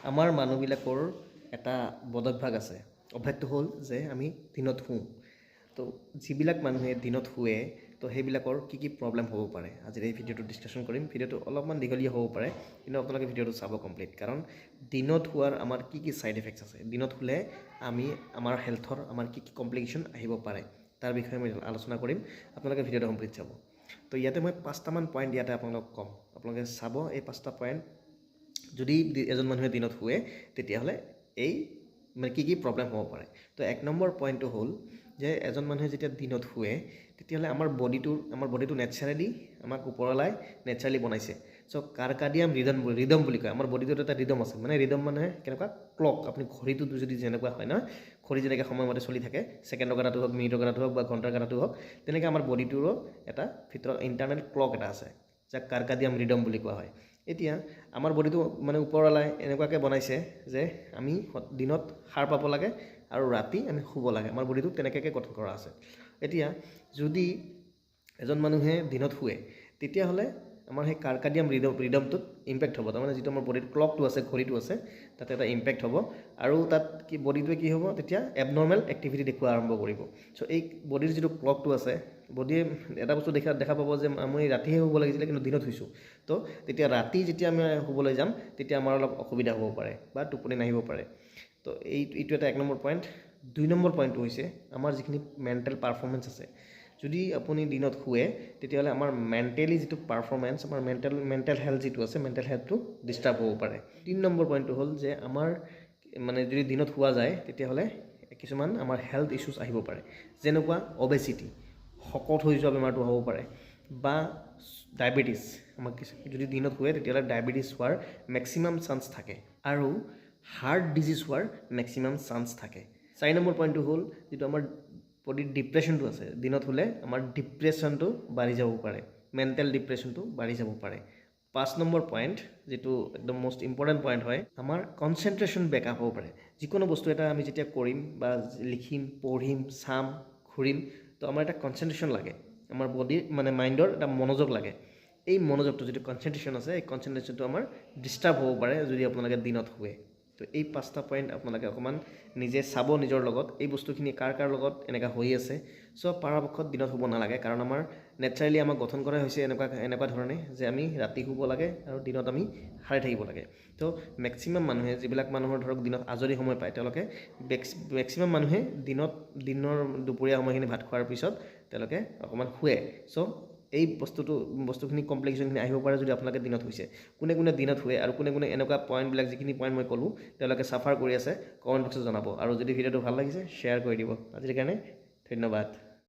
আমাৰ মানুহবিলাকৰ এটা বদভ্যাস আছে। অভ্যাসটো হ'ল যে আমি দিনত শুওঁ। তো যিবিলাক মানুহে দিনত শুৱে তো সেইবিলাকৰ কি প্ৰব্লেম হ'ব পাৰে আজিৰ এই ভিডিঅ'টো ডিছকাশ্যন কৰিম। ভিডিঅ'টো অলপমান দীঘলীয়া হ'ব পাৰে, কিন্তু আপোনালোকে ভিডিঅ'টো চাব কমপ্লিট, কাৰণ দিনত শুৱাৰ আমাৰ কি ছাইড এফেক্টছ আছে, দিনত শুলে আমি আমাৰ হেল্থৰ আমাৰ কি কমপ্লিকেশ্যন আহিব পাৰে তাৰ বিষয়ে মই আলোচনা কৰিম। আপোনালোকে ভিডিঅ'টো কমপ্লিট চাব। তো ইয়াতে মই 5টামান পইণ্ট ইয়াতে আপোনালোকক ক'ম, আপোনালোকে চাব এই 5টা পইণ্ট। যদি এজন মানুহে দিনত শুৱে তেতিয়াহ'লে এই মানে কি প্ৰব্লেম হ'ব পাৰে। তো 1 নম্বৰ পইণ্টটো হ'ল যে এজন মানুহে যেতিয়া দিনত শুৱে তেতিয়াহ'লে আমাৰ বডিটো নেচাৰেলি আমাক ওপৰলাই নেচাৰেলি বনাইছে। চ' কাৰ্কাডিয়াম ৰিদম বুলি কয়। আমাৰ বডিটোত এটা ৰিদম আছে, মানে ৰিদম মানে কেনেকুৱা ক্লক। আপুনি ঘড়ীটো যদি যেনেকুৱা হয় ন, ঘড়ী যেনেকৈ সময়মতে চলি থাকে, ছেকেণ্ডৰ কাটাটো হওক, মিনিটৰ কাটাটো হওক বা ঘণ্টাৰ কাটাটো হওক, তেনেকৈ আমাৰ বডিটোৰো এটা ভিতৰত ইণ্টাৰনেল ক্লক এটা আছে, যাক কাৰ্কাডিয়াম ৰিদম বুলি কোৱা হয়। এতিয়া আমাৰ বডিটো মানে ওপৰলাই এনেকুৱাকৈ বনাইছে যে আমি দিনত সাৰ পাব লাগে আৰু ৰাতি আমি শুব লাগে। আমাৰ বডিটো তেনেকৈ গঠন কৰা আছে। এতিয়া যদি এজন মানুহে দিনত শুৱে তেতিয়াহ'লে আমাৰ সেই কাৰ্কাডিয়াম ৰিদমটোত ইম্পেক্ট হ'ব। তাৰমানে যিটো আমাৰ বডিৰ ক্লকটো আছে, ঘড়ীটো আছে, তাতে এটা ইম্পেক্ট হ'ব আৰু তাত বডিটোৱে কি হ'ব, তেতিয়া এবনৰ্মেল এক্টিভিটি দেখুওৱা আৰম্ভ কৰিব। চ' এই বডিৰ যিটো ক্লকটো আছে, বডিয়ে এটা বস্তু দেখা পাব যে মই ৰাতিহে শুব লাগিছিলে কিন্তু দিনত শুইছোঁ। তো তেতিয়া ৰাতি যেতিয়া আমি শুবলৈ যাম তেতিয়া আমাৰ অলপ অসুবিধা হ'ব পাৰে বা টোপনি নাহিব পাৰে। তো এইটো এটা 1 নম্বৰ পইণ্ট। 2 নম্বৰ পইণ্টটো হৈছে আমাৰ যিখিনি মেণ্টেল পাৰফৰ্মেঞ্চ আছে। যদি আপুনি দিনত শুৱে তেতিয়াহ'লে আমাৰ মেণ্টেলি যিটো পাৰফৰ্মেঞ্চ, আমাৰ মেণ্টেল হেল্থ যিটো আছে, মেণ্টেল হেল্থটো ডিষ্টাৰ্ব হ'ব পাৰে। 3 নম্বৰ পইণ্টটো হ'ল যে আমাৰ মানে যদি দিনত শুৱা যায় তেতিয়াহ'লে কিছুমান আমাৰ হেল্থ ইছ্যুজ আহিব পাৰে, যেনেকুৱা অবেচিটি, শকত হৈ যোৱা বেমাৰটো হ'ব পাৰে, বা ডায়েবেটিছ। আমাক যদি দিনত শুৱে তেতিয়াহ'লে ডায়েবেটিছ হোৱাৰ মেক্সিমাম চান্স থাকে আৰু হাৰ্ট ডিজিজ হোৱাৰ মেক্সিমাম চান্স থাকে। 4 নম্বৰ পইণ্টটো হ'ল যিটো আমাৰ বডিৰ ডিপ্ৰেশ্যনটো আছে, দিনত শুলে আমাৰ ডিপ্ৰেশ্যনটো বাঢ়ি যাব পাৰে, মেণ্টেল ডিপ্ৰেশ্যনটো বাঢ়ি যাব পাৰে। 5 নম্বৰ পইণ্ট, যিটো একদম মষ্ট ইম্পৰ্টেণ্ট পইণ্ট হয়, আমাৰ কনচেনট্ৰেশ্যন বেকআপ হ'ব পাৰে। যিকোনো বস্তু এটা আমি যেতিয়া কৰিম বা লিখিম, পঢ়িম, চাম, ঘূৰিম, তো আমাৰ এটা কনচেনট্ৰেশ্যন লাগে, আমাৰ বডিৰ মানে মাইণ্ডৰ এটা মনোযোগ লাগে। এই মনোযোগটো যিটো কনচেনট্ৰেশ্যন আছে, এই কনচেনট্ৰেশ্যনটো আমাৰ ডিষ্টাৰ্ব হ'ব পাৰে যদি আপোনালোকে দিনত শুৱে। তো এই 5টা পইণ্ট আপোনালোকে অকণমান নিজে চাব নিজৰ লগত, এই বস্তুখিনি কাৰ লগত এনেকুৱা হৈ আছে। চ' পৰাপক্ষত দিনত শুব নালাগে, কাৰণ আমাৰ নেচাৰেলি আমাক গঠন কৰা হৈছে এনেকুৱা ধৰণে যে আমি ৰাতি শুব লাগে আৰু দিনত আমি সাৰে থাকিব লাগে। তো মেক্সিমাম মানুহে, যিবিলাক মানুহৰ ধৰক দিনত আজৰি সময় পায়, তেওঁলোকে মেক্সিমাম মানুহে দিনৰ দুপৰীয়া সময়খিনি ভাত খোৱাৰ পিছত তেওঁলোকে অকণমান শুৱে। চ' এই বস্তুখিনি কমপ্লিকেশ্যনখিনি আহিব পাৰে যদি আপোনালোকে দিনত শুইছে। কোনে দিনত শুৱে আৰু কোনে এনেকুৱা পইণ্টবিলাক, যিখিনি পইণ্ট মই ক'লোঁ, তেওঁলোকে চাফাৰ কৰি আছে, কমেণ্ট বক্সত জনাব। আৰু যদি ভিডিঅ'টো ভাল লাগিছে শ্বেয়াৰ কৰি দিব। আজিৰ কাৰণে ধন্যবাদ।